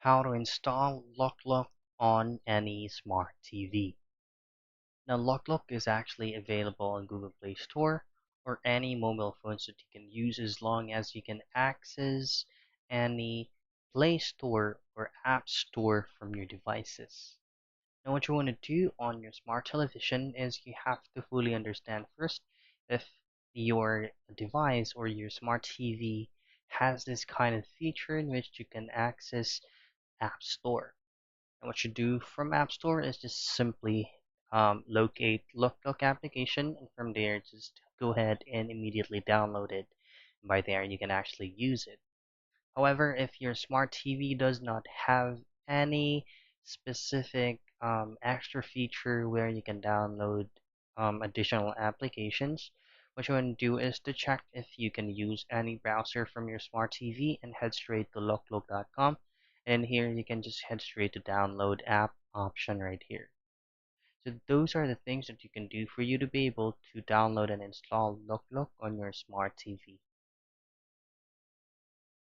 How to install Loklok on any smart TV. Now, Loklok is actually available on Google Play Store or any mobile phones that you can use as long as you can access any Play Store or App Store from your devices. Now, what you want to do on your smart television is you have to fully understand first if your device or your smart TV has this kind of feature in which you can access App Store. And what you do from App Store is just simply locate Look application, and from there just go ahead and immediately download it. By there you can actually use it. However, if your smart TV does not have any specific extra feature where you can download additional applications, what you want to do is to check if you can use any browser from your smart TV and head straight to loklok.com. And here you can just head straight to download app option right here. So those are the things that you can do for you to be able to download and install Loklok on your smart TV.